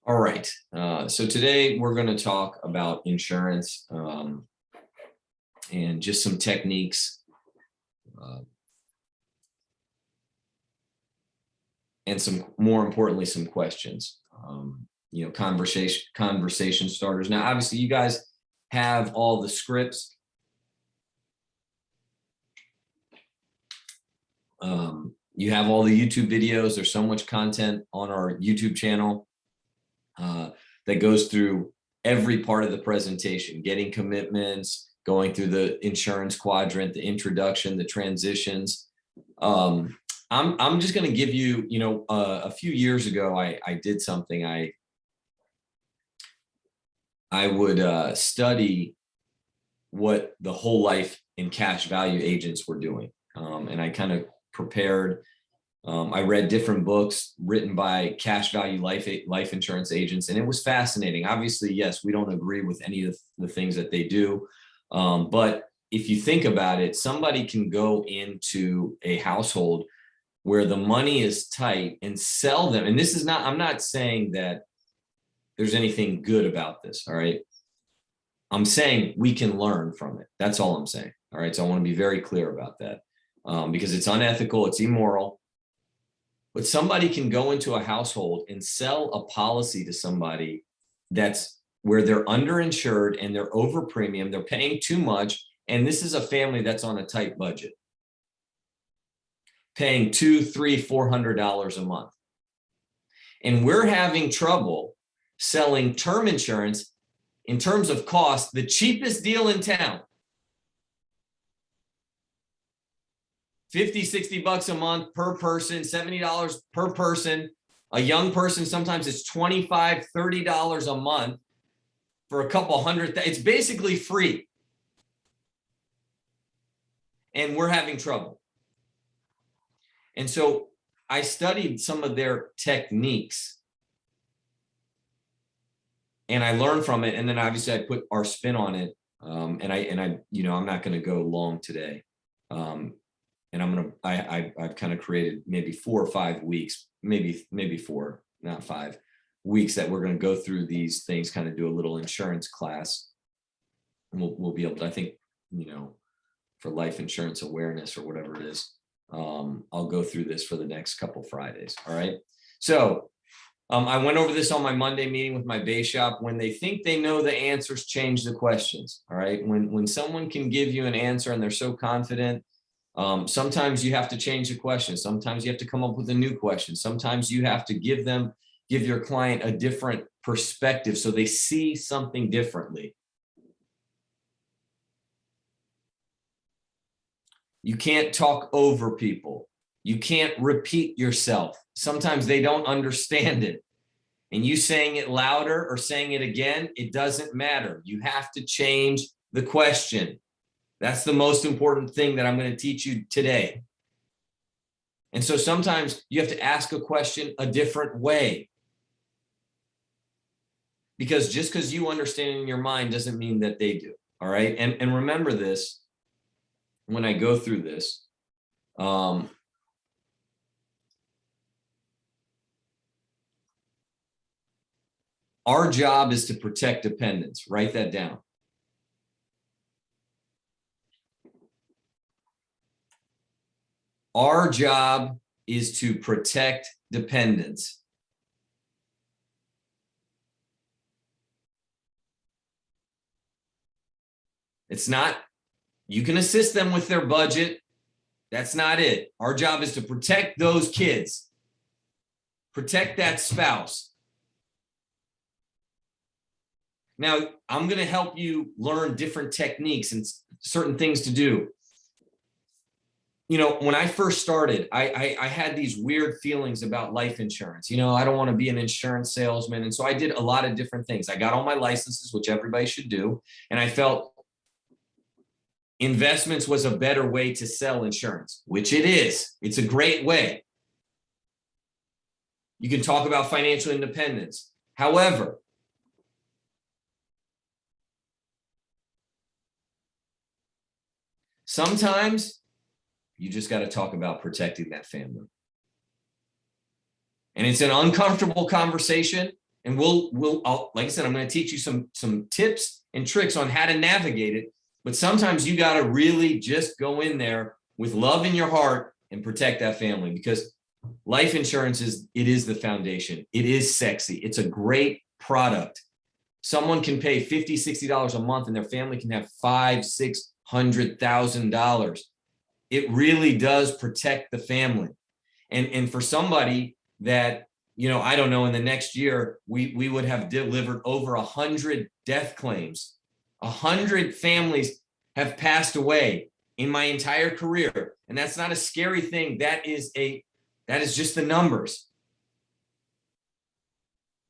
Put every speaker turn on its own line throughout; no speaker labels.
All right. So today we're going to talk about insurance and just some techniques and more importantly, some questions. Conversation starters. Now, obviously, you guys have all the scripts. You have all the YouTube videos. There's so much content on our YouTube channel that goes through every part of the presentation, getting commitments, going through the insurance quadrant, the introduction, the transitions. I'm just going to give you, a few years ago, I did something. I would study what the whole life and cash value agents were doing. And I kind of prepared. I read different books written by cash value life insurance agents, and it was fascinating. Obviously, yes, we don't agree with any of the things that they do. But if you think about it, somebody can go into a household where the money is tight and sell them. And this is not, I'm not saying that there's anything good about this. All right. I'm saying we can learn from it. That's all I'm saying. All right. So I want to be very clear about that because it's unethical. It's immoral. But somebody can go into a household and sell a policy to somebody that's where they're underinsured and they're over premium. They're paying too much. And this is a family that's on a tight budget, paying $200, $300, $400 a month. And we're having trouble selling term insurance in terms of cost, the cheapest deal in town. 50, 60 bucks a month per person, $70 per person. A young person, sometimes it's $25, $30 a month for a couple hundred. It's basically free. And we're having trouble. And so I studied some of their techniques and I learned from it. And then obviously I put our spin on it. I'm not going to go long today. And I've kind of created maybe 4 or 5 weeks, maybe 4, not 5 weeks that we're going to go through these things, kind of do a little insurance class. And we'll be able to, I think, for life insurance awareness or whatever it is. I'll go through this for the next couple Fridays. All right. So I went over this on my Monday meeting with my base shop. When they think they know the answers, change the questions. All right. When someone can give you an answer and they're so confident, sometimes you have to change the question. Sometimes you have to come up with a new question. Sometimes you have to give your client a different perspective so they see something differently. You can't talk over people. You can't repeat yourself. Sometimes they don't understand it. And you saying it louder or saying it again, it doesn't matter. You have to change the question. That's the most important thing that I'm going to teach you today. And so sometimes you have to ask a question a different way. Because just because you understand it in your mind doesn't mean that they do. All right. And remember this when I go through this. Our job is to protect dependents. Write that down. Our job is to protect dependents. It's not, you can assist them with their budget. That's not it. Our job is to protect those kids, protect that spouse. Now, I'm going to help you learn different techniques and certain things to do. When I first started, I had these weird feelings about life insurance. I don't want to be an insurance salesman. And so I did a lot of different things. I got all my licenses, which everybody should do. And I felt investments was a better way to sell insurance, which it is. It's a great way. You can talk about financial independence. However, sometimes you just got to talk about protecting that family. And it's an uncomfortable conversation, And like I said, I'm going to teach you some tips and tricks on how to navigate it. But sometimes you got to really just go in there with love in your heart and protect that family, because life insurance is the foundation. It is sexy. It's a great product. Someone can pay $50, $60 a month and their family can have $500,000, $600,000. It really does protect the family. And for somebody that, I don't know, in the next year, we would have delivered over 100 death claims. 100 families have passed away in my entire career. And that's not a scary thing. That is just the numbers.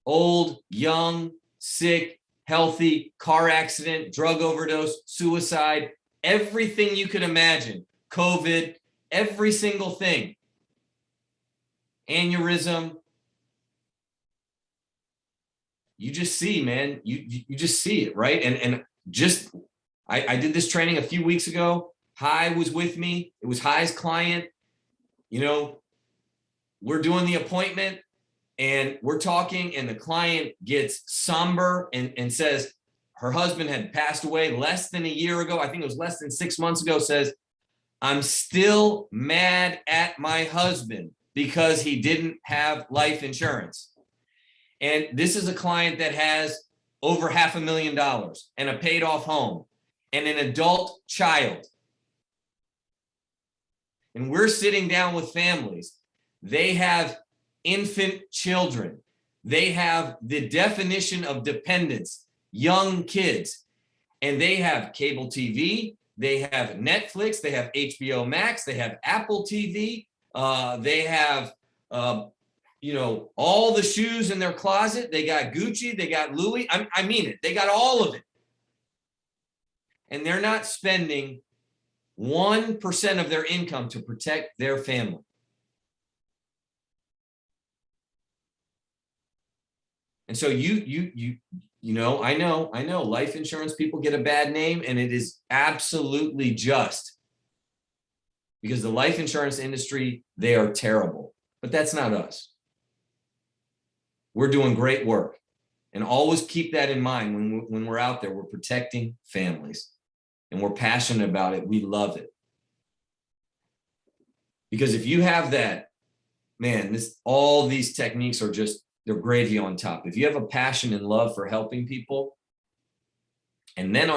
Old, young, sick, healthy, car accident, drug overdose, suicide, everything you could imagine, COVID, every single thing. Aneurysm. You just see, man, you just see it, right? And just, I did this training a few weeks ago. Hai was with me. It was Hai's client. We're doing the appointment and we're talking, and the client gets somber and says her husband had passed away less than a year ago. I think it was less than 6 months ago. Says, I'm still mad at my husband because he didn't have life insurance. And this is a client that has over $500,000 and a paid off home and an adult child. And we're sitting down with families. They have infant children. They have the definition of dependence, young kids, and they have cable TV. They have Netflix. They have HBO Max. They have Apple TV. They have, all the shoes in their closet. They got Gucci. They got Louis. I mean it. They got all of it. And they're not spending 1% of their income to protect their family. And so I know life insurance people get a bad name, and it is absolutely just because the life insurance industry, they are terrible, but that's not us. We're doing great work, and always keep that in mind when we're out there. We're protecting families, and we're passionate about it. We love it. Because if you have that, man, all these techniques are just, they're gravy on top. If you have a passion and love for helping people, and then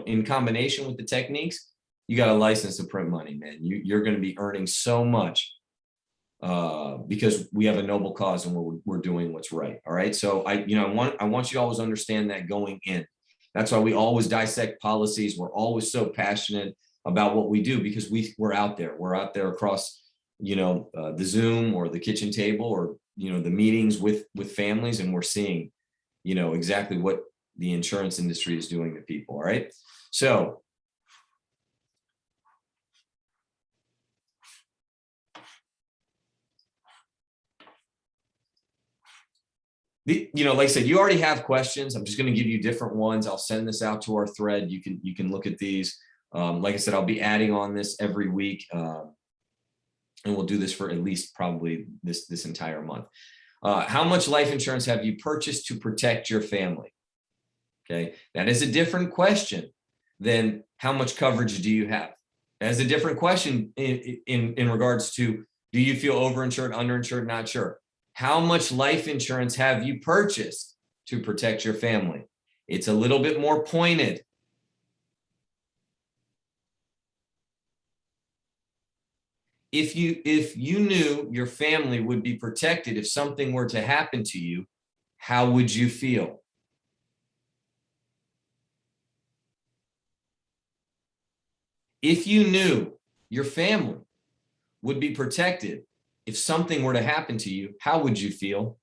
in combination with the techniques, you got a license to print money, man. You're going to be earning so much because we have a noble cause and we're doing what's right. All right. So I want you to always understand that going in. That's why we always dissect policies. We're always so passionate about what we do, because we're out there. We're out there across, the Zoom or the kitchen table or, the meetings with families, and we're seeing, exactly what the insurance industry is doing to people. All right. So like I said, you already have questions. I'm just going to give you different ones. I'll send this out to our thread. You can look at these. Like I said, I'll be adding on this every week. And we'll do this for at least probably this entire month. How much life insurance have you purchased to protect your family? Okay, that is a different question than how much coverage do you have. That is a different question in regards to, do you feel overinsured, underinsured, not sure. How much life insurance have you purchased to protect your family? It's a little bit more pointed. If you knew your family would be protected if something were to happen to you, how would you feel? If you knew your family would be protected if something were to happen to you, how would you feel?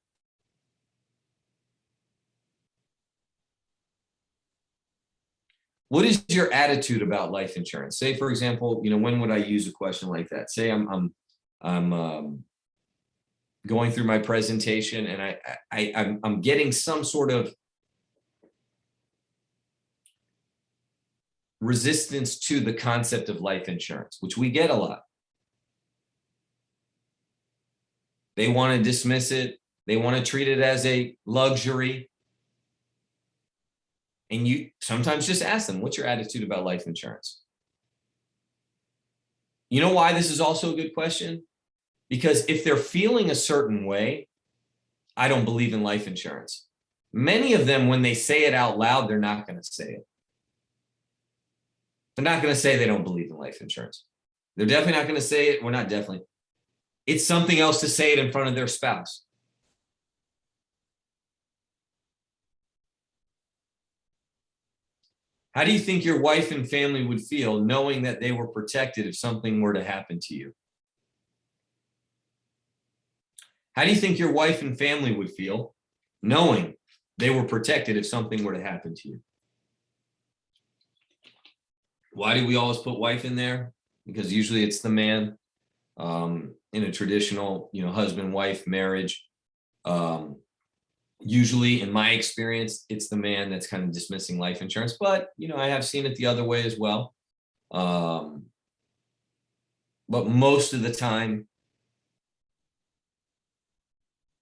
What is your attitude about life insurance? Say, for example, when would I use a question like that? Say I'm going through my presentation and I'm getting some sort of resistance to the concept of life insurance, which we get a lot. They want to dismiss it. They want to treat it as a luxury. And you sometimes just ask them, what's your attitude about life insurance? You know why this is also a good question? Because if they're feeling a certain way, I don't believe in life insurance. Many of them, when they say it out loud, they're not going to say it. They're not going to say they don't believe in life insurance. They're definitely not going to say it. We're not definitely. It's something else to say it in front of their spouse. How do you think your wife and family would feel knowing that they were protected if something were to happen to you? How do you think your wife and family would feel knowing they were protected if something were to happen to you? Why do we always put wife in there? Because usually it's the man in a traditional, husband-wife marriage. Usually, in my experience, it's the man that's kind of dismissing life insurance, but I have seen it the other way as well. But most of the time,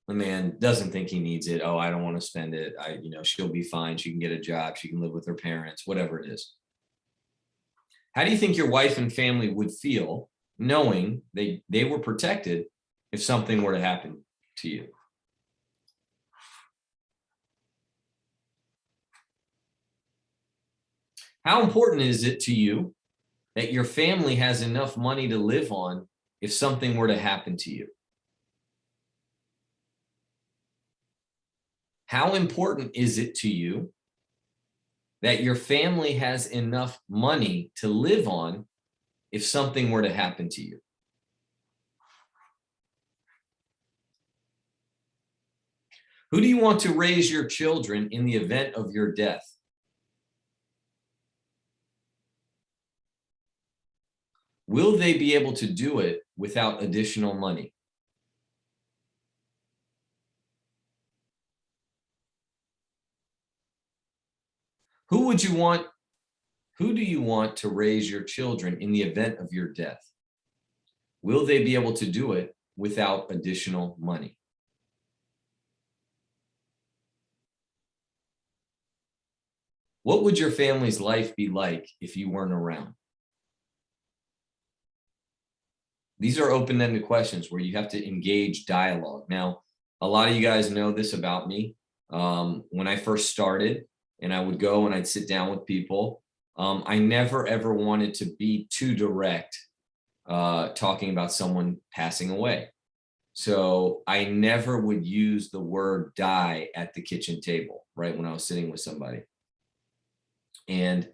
the man doesn't think he needs it. Oh, I don't want to spend it. She'll be fine. She can get a job. She can live with her parents, whatever it is. How do you think your wife and family would feel knowing they were protected if something were to happen to you? How important is it to you that your family has enough money to live on if something were to happen to you? How important is it to you that your family has enough money to live on if something were to happen to you? Who do you want to raise your children in the event of your death? Will they be able to do it without additional money? Who do you want to raise your children in the event of your death? Will they be able to do it without additional money? What would your family's life be like if you weren't around? These are open-ended questions where you have to engage dialogue. Now, a lot of you guys know this about me. When I first started and I would go and I'd sit down with people, I never ever wanted to be too direct talking about someone passing away. So I never would use the word die at the kitchen table, right? When I was sitting with somebody. And,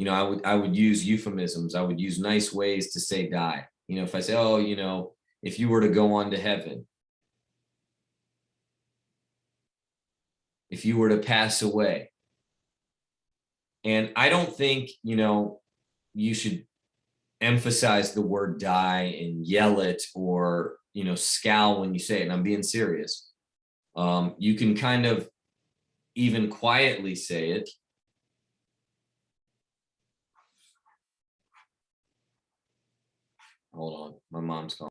I would use euphemisms. I would use nice ways to say die. If I say, oh, if you were to go on to heaven, if you were to pass away. And I don't think, you should emphasize the word die and yell it or, scowl when you say it. And I'm being serious. You can kind of even quietly say it. Hold on, my mom's calling.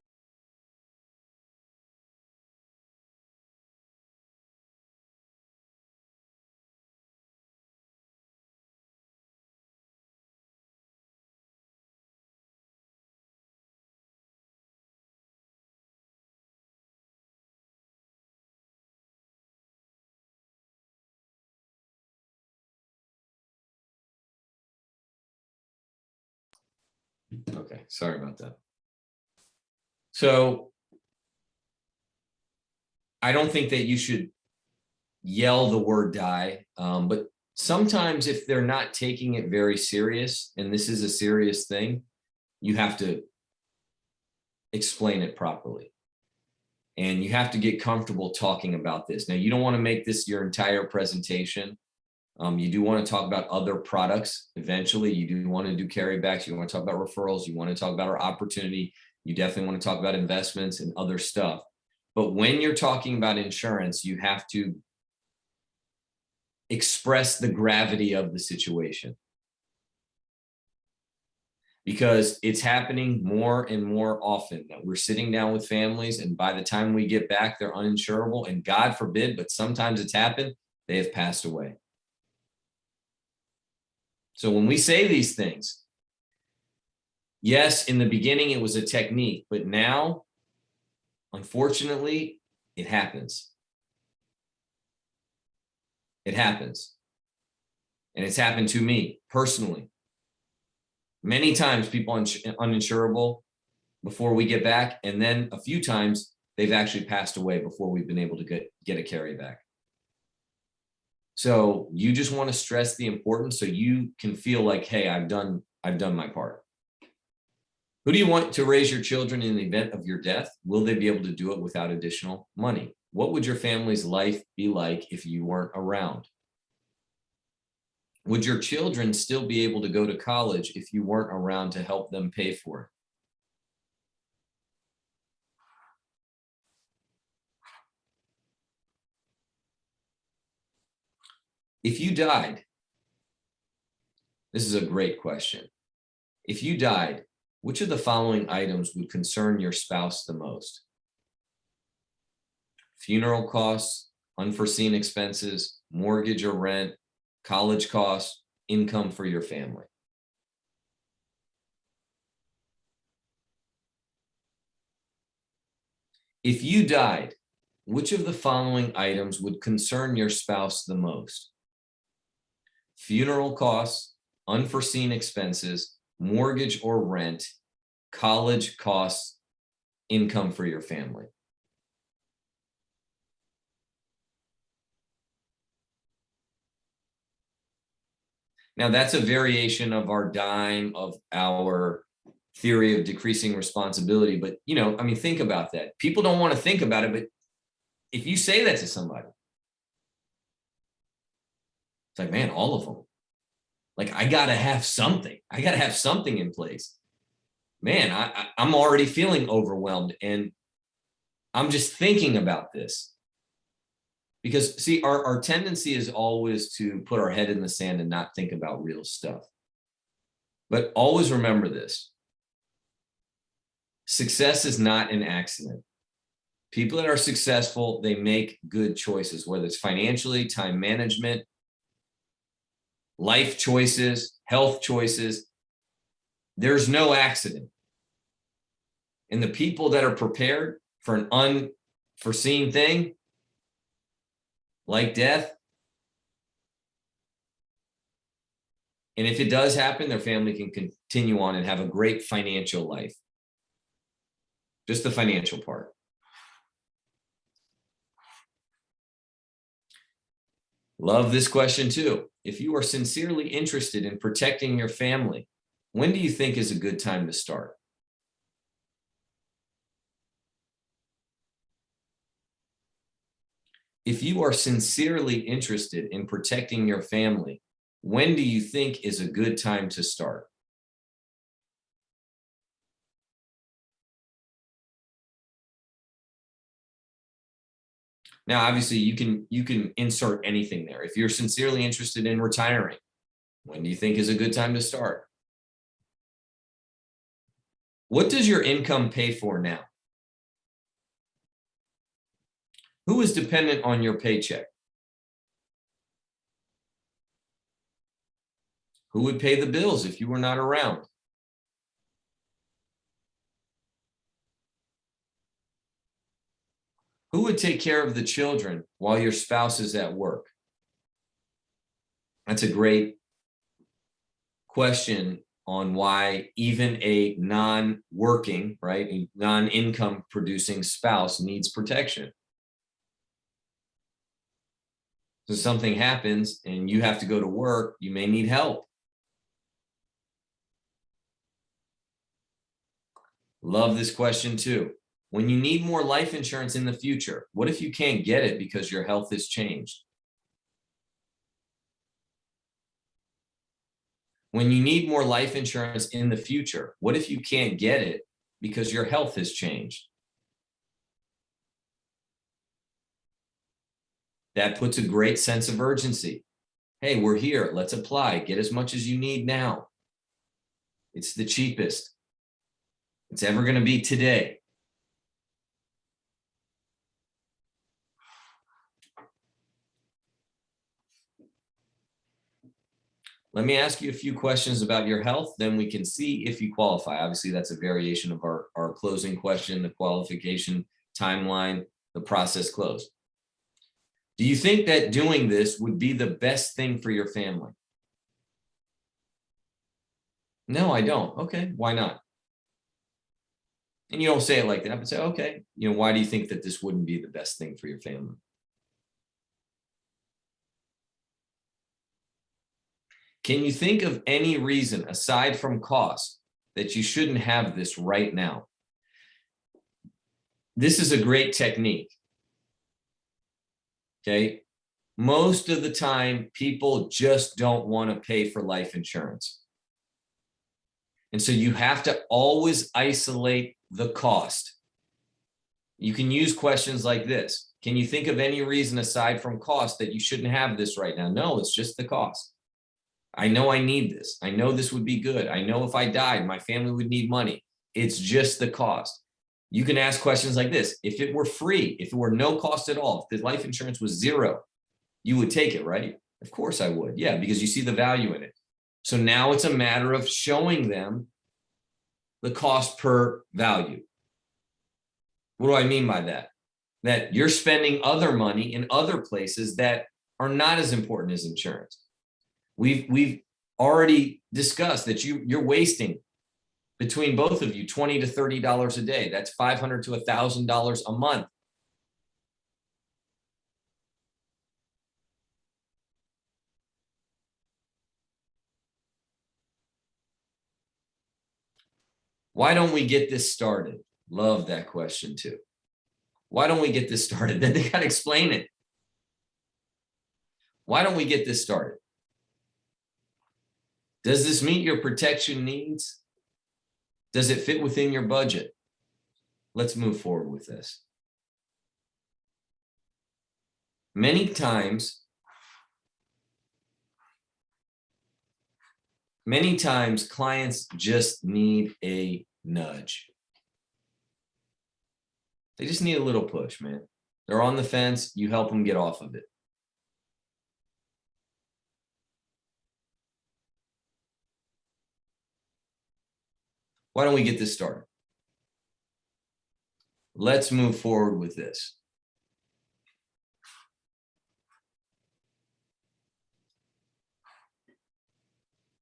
Okay, sorry about that. So I don't think that you should yell the word die, but sometimes if they're not taking it very serious, and this is a serious thing, you have to explain it properly. And you have to get comfortable talking about this. Now, you don't want to make this your entire presentation. You do want to talk about other products. Eventually, you do want to do carrybacks. You want to talk about referrals. You want to talk about our opportunity. You definitely want to talk about investments and other stuff. But when you're talking about insurance, you have to express the gravity of the situation. because it's happening more and more often that we're sitting down with families, and by the time we get back, they're uninsurable, and God forbid, but sometimes it's happened, they have passed away. So when we say these things, yes, in the beginning it was a technique, but now, unfortunately, it happens. It happens. And it's happened to me personally. Many times people uninsurable before we get back, and then a few times they've actually passed away before we've been able to get a carry back. So you just want to stress the importance so you can feel like, hey, I've done my part. Who do you want to raise your children in the event of your death? Will they be able to do it without additional money? What would your family's life be like if you weren't around? Would your children still be able to go to college if you weren't around to help them pay for it? If you died, this is a great question. If you died, which of the following items would concern your spouse the most? Funeral costs, unforeseen expenses, mortgage or rent, college costs, income for your family. If you died, which of the following items would concern your spouse the most? Funeral costs, unforeseen expenses, mortgage or rent, college costs, income for your family. Now that's a variation of our DIME, of our theory of decreasing responsibility. But, I mean, think about that. People don't want to think about it, but if you say that to somebody, it's like, man, all of them. Like, I got to have something. I got to have something in place. Man, I'm already feeling overwhelmed, and I'm just thinking about this. Because, see, our tendency is always to put our head in the sand and not think about real stuff. But always remember this. Success is not an accident. People that are successful, they make good choices, whether it's financially, time management, life choices, health choices. There's no accident. And the people that are prepared for an unforeseen thing, like death, and if it does happen, their family can continue on and have a great financial life. Just the financial part. Love this question too. If you are sincerely interested in protecting your family, when do you think is a good time to start? If you are sincerely interested in protecting your family, when do you think is a good time to start? Now, obviously, you can insert anything there. If you're sincerely interested in retiring, when do you think is a good time to start? What does your income pay for now? Who is dependent on your paycheck? Who would pay the bills if you were not around? Who would take care of the children while your spouse is at work? That's a great question on why even a non-working, right, a non-income producing spouse needs protection. So something happens and you have to go to work, you may need help. Love this question too. When you need more life insurance in the future, what if you can't get it because your health has changed? When you need more life insurance in the future, what if you can't get it because your health has changed? That puts a great sense of urgency. Hey, we're here. Let's apply. Get as much as you need now. It's the cheapest it's ever going to be today. Let me ask you a few questions about your health, then we can see if you qualify. Obviously, that's a variation of our closing question, the qualification timeline, the process closed. Do you think that doing this would be the best thing for your family? No, I don't. Okay, why not? And you don't say it like that, but say, okay, why do you think that this wouldn't be the best thing for your family? Can you think of any reason aside from cost that you shouldn't have this right now? This is a great technique. Okay. Most of the time, people just don't want to pay for life insurance. And so you have to always isolate the cost. You can use questions like this. Can you think of any reason aside from cost that you shouldn't have this right now? No, it's just the cost. I know I need this. I know this would be good. I know if I died, my family would need money. It's just the cost. You can ask questions like this. If it were free, if it were no cost at all, if the life insurance was zero, you would take it, right? Of course I would. Yeah, because you see the value in it. So now it's a matter of showing them the cost per value. What do I mean by that? That you're spending other money in other places that are not as important as insurance. We've already discussed that you're wasting between both of you $20 to $30 a day. That's $500 to $1,000 a month. Why don't we get this started? Love that question too. Why don't we get this started? Then they got to explain it. Why don't we get this started? Does this meet your protection needs? Does it fit within your budget? Let's move forward with this. Many times clients just need a nudge. They just need a little push, man. They're on the fence. You help them get off of it. Why don't we get this started? Let's move forward with this.